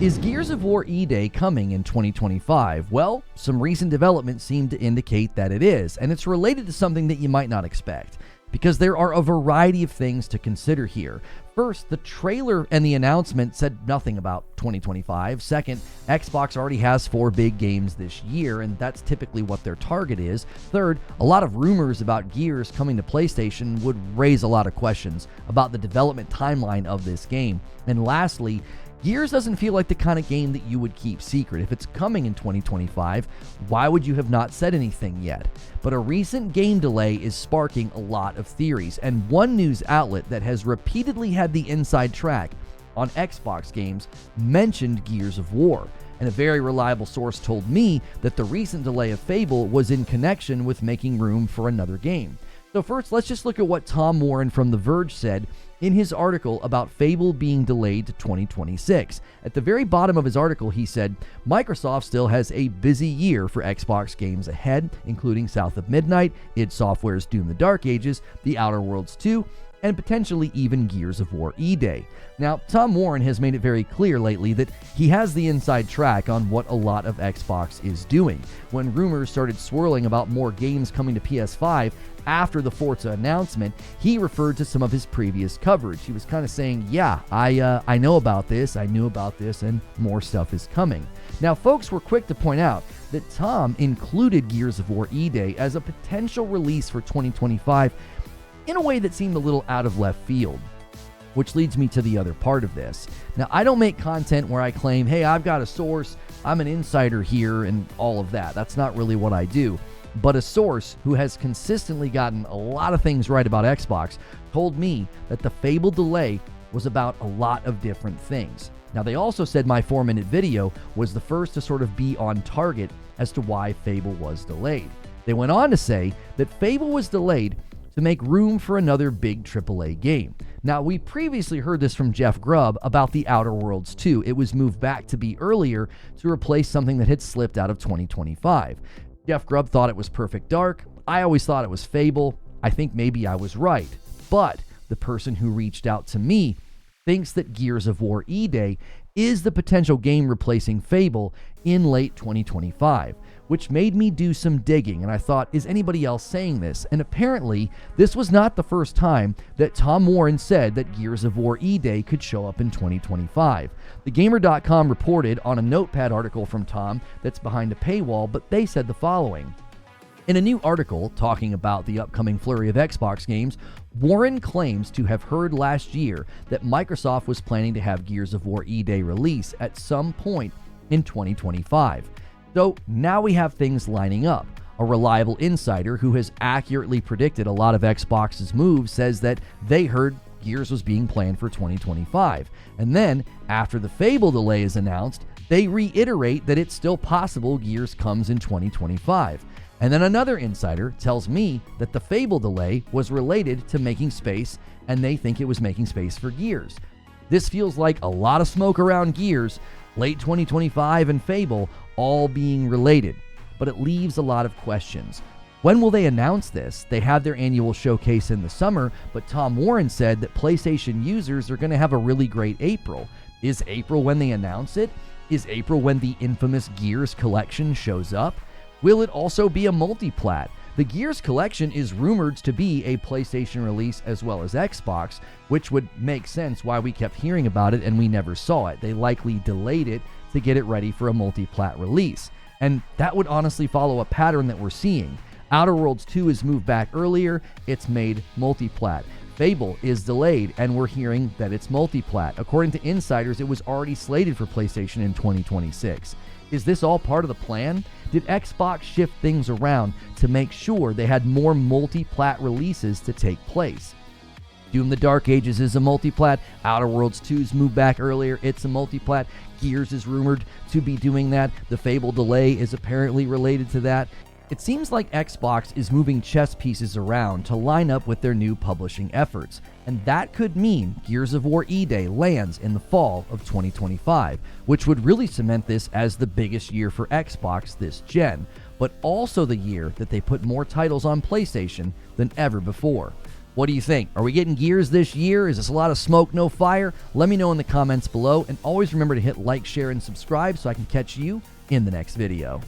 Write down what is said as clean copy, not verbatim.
Is Gears of War E-Day coming in 2025? Well, some recent developments seem to indicate that it is, and it's related to something that you might not expect, because there are a variety of things to consider here. First, the trailer and the announcement said nothing about 2025. Second, Xbox already has 4 big games this year, and that's typically what their target is. Third, a lot of rumors about Gears coming to PlayStation would raise a lot of questions about the development timeline of this game. And lastly, Gears doesn't feel like the kind of game that you would keep secret. If it's coming in 2025, why would you have not said anything yet? But a recent game delay is sparking a lot of theories, and one news outlet that has repeatedly had the inside track on Xbox games mentioned Gears of War. And a very reliable source told me that the recent delay of Fable was in connection with making room for another game. So first, let's just look at what Tom Warren from The Verge said in his article about Fable being delayed to 2026. At the very bottom of his article, he said, Microsoft still has a busy year for Xbox games ahead, including South of Midnight, id Software's Doom the Dark Ages, The Outer Worlds 2, and potentially even Gears of War E-Day. Now, Tom Warren has made it very clear lately that he has the inside track on what a lot of Xbox is doing. When rumors started swirling about more games coming to PS5 after the Forza announcement, he referred to some of his previous coverage. He was kind of saying, yeah, I know about this, I knew about this, and more stuff is coming. Now, folks were quick to point out that Tom included Gears of War E-Day as a potential release for 2025 in a way that seemed a little out of left field, which leads me to the other part of this. Now, I don't make content where I claim, hey, I've got a source, I'm an insider here, and all of that. That's not really what I do. But a source who has consistently gotten a lot of things right about Xbox told me that the Fable delay was about a lot of different things. Now, they also said my 4-minute video was the first to sort of be on target as to why Fable was delayed. They went on to say that Fable was delayed to make room for another big AAA game. Now, we previously heard this from Jeff Grubb about The Outer Worlds 2. It was moved back to be earlier to replace something that had slipped out of 2025. Jeff Grubb thought it was Perfect Dark. I always thought it was Fable. I think maybe I was right. But the person who reached out to me thinks that Gears of War E-Day is the potential game replacing Fable in late 2025, which made me do some digging, and I thought, is anybody else saying this? And apparently, this was not the first time that Tom Warren said that Gears of War E-Day could show up in 2025. TheGamer.com reported on a Notepad article from Tom that's behind a paywall, but they said the following. In a new article talking about the upcoming flurry of Xbox games, Warren claims to have heard last year that Microsoft was planning to have Gears of War E-Day release at some point in 2025. So now we have things lining up. A reliable insider who has accurately predicted a lot of Xbox's moves says that they heard Gears was being planned for 2025. And then, after the Fable delay is announced, they reiterate that it's still possible Gears comes in 2025. And then another insider tells me that the Fable delay was related to making space, and they think it was making space for Gears. This feels like a lot of smoke around Gears, late 2025 and Fable all being related, but it leaves a lot of questions. When will they announce this? They have their annual showcase in the summer, but Tom Warren said that PlayStation users are going to have a really great April. Is April when they announce it? Is April when the infamous Gears collection shows up? Will it also be a multiplat? The Gears collection is rumored to be a PlayStation release as well as Xbox, which would make sense why we kept hearing about it and we never saw it. They likely delayed it to get it ready for a multiplat release. And that would honestly follow a pattern that we're seeing. Outer Worlds 2 is moved back earlier, it's made multiplat. Fable is delayed, and we're hearing that it's multiplat. According to insiders, it was already slated for PlayStation in 2026. Is this all part of the plan? Did Xbox shift things around to make sure they had more multi-plat releases to take place? Doom the Dark Ages is a multi-plat. Outer Worlds 2's moved back earlier, it's a multi-plat. Gears is rumored to be doing that. The Fable delay is apparently related to that. It seems like Xbox is moving chess pieces around to line up with their new publishing efforts, and that could mean Gears of War E-Day lands in the fall of 2025, which would really cement this as the biggest year for Xbox this gen, but also the year that they put more titles on PlayStation than ever before. What do you think? Are we getting Gears this year? Is this a lot of smoke, no fire? Let me know in the comments below, and always remember to hit like, share, and subscribe so I can catch you in the next video.